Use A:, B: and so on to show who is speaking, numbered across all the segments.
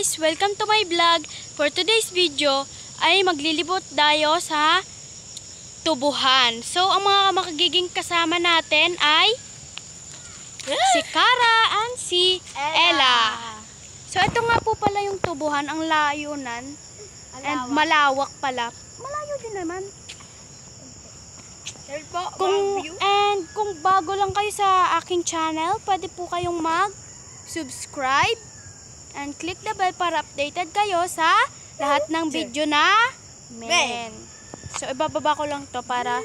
A: guys! Welcome to my vlog. For today's video ay maglilibot tayo sa tubuhan. So, ang mga magiging kasama natin ay si Cara and si Ella. So, ito nga po pala yung tubuhan, ang layunan. And malawak pala. Malayo din naman. Kung bago lang kayo sa aking channel, pwede po kayong mag-subscribe and click the bell para updated kayo sa lahat ng video na men. So, ibababa ko lang to para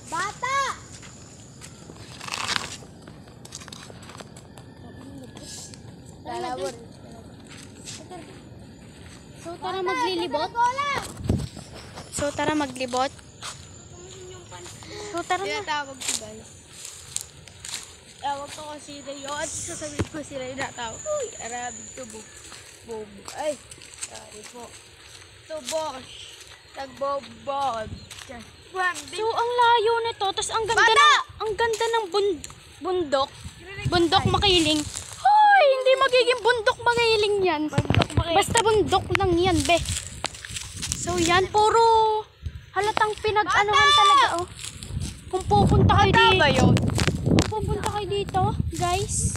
B: bata! Lalabor.
A: So, tara maglilibot. So, tara maglibot. So, tara na.
B: Tinatawag ko guys. Tawag ko kasi na yun. Sasabihin ko sila yung natawag. Uy, Arabic tubo. Bobo. Ay, sorry po. Tubo. Nagbobog.
A: So, ang layo nito. Tapos, ang ganda ng bundok. Bundok makiling. Hoy, hindi magiging bundok makiling yan. Basta bundok lang yan, be. So, yan. Puro halatang pinag-anuhan talaga, oh. Kung pupunta kayo dito. Kung pupunta kayo dito, guys.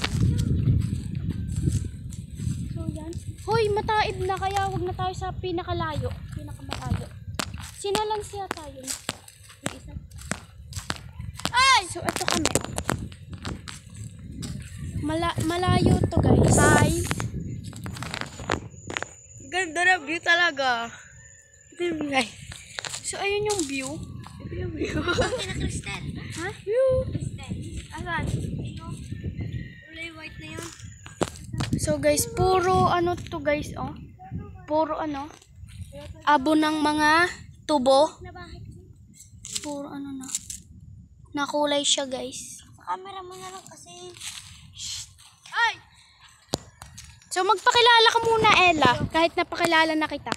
A: So, yan. Hoy, mataib na. Kaya wag na tayo sa pinakamalayo. Sinalang siya tayo. Ay! So, ito kami. Malayo to, guys.
B: Hi. Ganda na view talaga. Ito yung view.
A: So, ayun yung view.
B: Ito yung view.
C: Kristal.
A: Ha?
B: View.
C: Kristal.
B: Asan?
C: Kulay white na yun.
A: So, guys, puro ano to, guys, oh. Puro ano. Abo ng mga tubo. Puro ano na. Nakulay siya, guys.
C: Sa camera mo na lang kasi.
B: Ay!
A: So, magpakilala ka muna, Ella. Kahit napakilala na kita.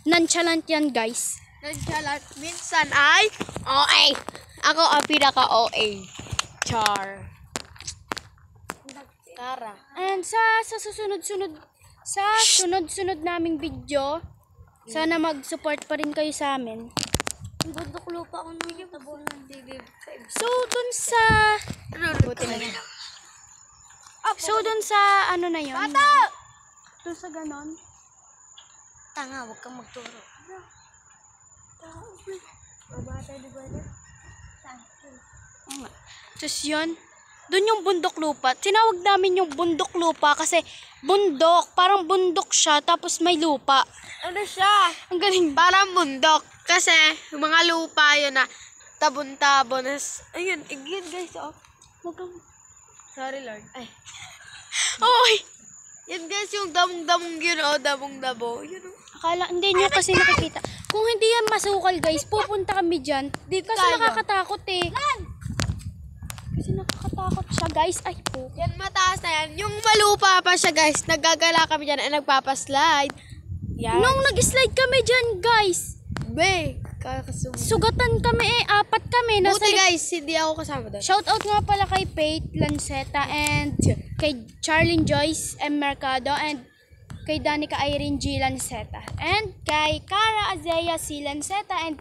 A: Nonchalant yan, guys.
B: Nonchalant. Minsan ay OA. Ako ang pinaka-OA. Char. Tara.
A: And sa sunod-sunod naming video, sana mag-support pa rin kayo sa amin.
C: Ang bundok lupa ko nung tabo ng dilib.
A: So, dun sa... So, dun sa ano na yun?
B: Bata!
A: Dun sa ganon.
C: Tanga, huwag kang magturo.
B: Bata, di ba na?
A: Tapos yun, dun yung bundok lupa. Tinawag namin yung bundok lupa kasi bundok, parang bundok siya tapos may lupa.
B: Ano siya?
A: Ang galing.
B: Parang bundok. Kasi mga lupa yun na tabon-tabon. Ayun, yun guys, oh. Sorry Lord. Ay.
A: Oy!
B: Yan guys, yung damong-damong yun, oh. Damong-dabo. Yun, oh.
A: Akala, hindi nyo kasi nakikita. Kung hindi yan masukal, guys, pupunta kami dyan.
B: Dito
A: Kasi
B: tayo.
A: nakakatakot eh. Kasi nakakatakot siya, guys. Ay po.
B: Yan, mataas na yan. Yung malupa pa siya guys. Naggagala kami dyan at nagpapaslide. Yan.
A: Nung nag-slide kami dyan, guys,
B: Be, kakasubok.
A: sugatan kami eh. 4 kami. Nasa
B: Buti guys, hindi ako kasama doon.
A: Shoutout nga pala kay Faith Lanceta and kay Charlene Joyce M. Mercado and kay Danica Irene G. Lanceta and kay Cara Azea C. Lanceta and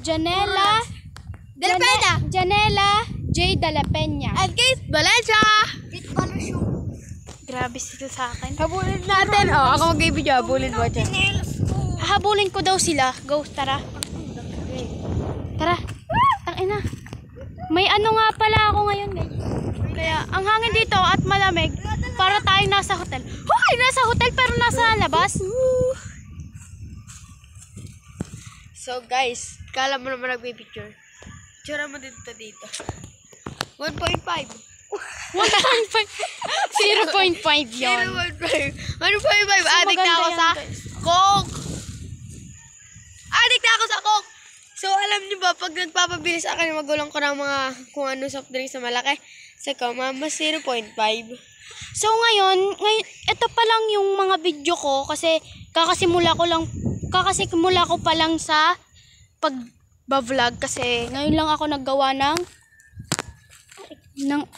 A: Janela
B: De La Peña.
A: Janela J. De La Peña.
B: At Kate Valencia.
C: Bit color shoe.
A: Grabe sila sa akin.
B: Habulin natin. Oh, ako mag-video. Habulin mo dyan.
C: Pinelos ko.
A: Habulin ko daw sila. Go, tara. Tara. Tangina. May ano nga pala ako ngayon, guys. Kaya ang hangin dito at malamig para tayo nasa hotel. Hoy, nasa hotel pero nasa labas.
B: So guys, kala mo naman nagpipicture. Tsura mo dito. 1.5.
A: 1.5. 0.5 yun.
B: 1.5. Addict na ako
A: maganda
B: sa
A: yan, guys.
B: Coke. Addict na ako sa Coke. So alam niyo ba, pag nagpapabilis akin, magulang ko ng mga kung ano soft drinks na malaki. Sa mama, 0.5.
A: So ngayon, ito pa lang yung mga video ko kasi kakasimula ko pa lang sa ba-vlog kasi ngayon lang ako naggawa ng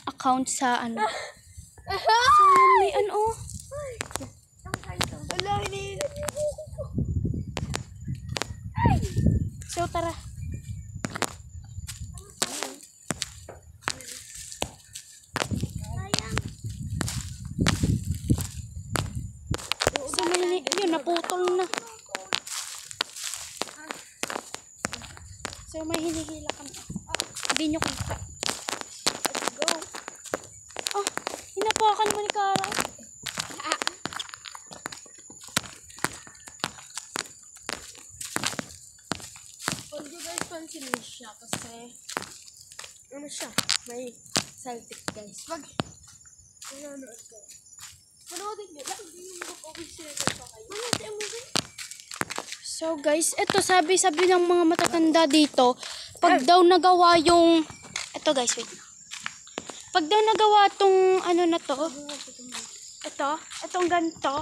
A: account sa ano. So, yan, may ano.
B: Wala, hinihilan yung buko ko.
A: So, tara. So, yun, naputol na. So, may hinihila kami. Hindi nyo kita.
B: Let's go.
A: Oh, hinapakan mo ni Kara.
B: Huwag nyo guys pansinin siya kasi ano siya, may saltik guys. Wag! Nanonood ko. Manoodin nyo lang, hindi yung mag-okay sila pa kayo. Manoodin mo ba?
A: So guys, eto sabi ng mga matatanda dito, pag daw nagawa yung, eto guys, wait. Pag daw nagawa tong ano na to, etong ganito,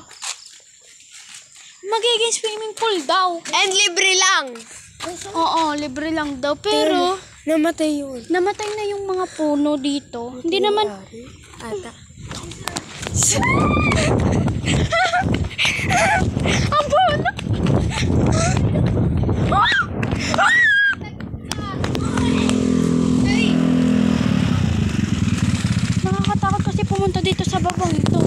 A: magiging swimming pool daw.
B: And libre lang!
A: Oo, libre lang daw. Pero,
B: namatay yun.
A: namatay na yung mga puno dito. Hindi naman,
B: Ata.
A: ang puno! Nakakatakot kasi pumunta dito sa babang ito.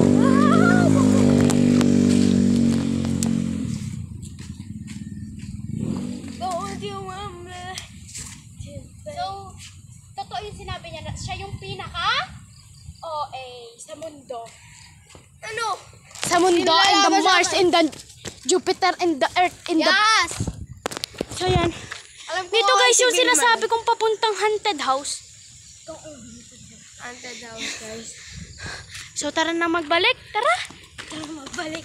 A: So, totoo yung sinabi niya na siya yung pinaka OA sa mundo.
B: Ano?
A: Sa mundo, and the
B: Nilalaman sa
A: Mars, and the Jupiter, and the Earth, and the...
B: Yes!
A: So, yan.
B: Alam ko,
A: Dito guys, yung
B: sige
A: sinasabi kong papuntang haunted house.
B: Haunted house guys.
A: So, tara na magbalik. Tara.
B: Tara magbalik.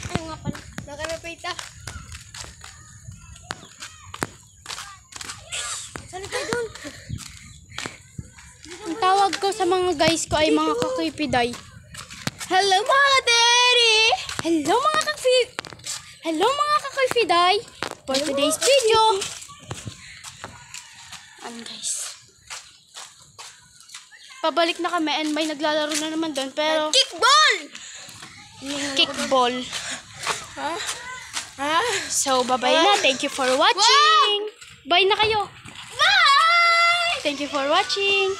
C: Ano nga pala?
B: Nakarapita.
C: Saan tayo doon?
A: Ang tawag ko sa mga guys ko ay mga kakipiday.
B: Hello mga daddy!
A: Hello mga kakipiday! For today's video. Guys. Pabalik na kami and may naglalaro na naman doon pero
B: Kickball!
A: kickball.
B: Ha?
A: So, bye-bye na. Thank you for watching. Bye na kayo.
B: Bye!
A: Thank you for watching.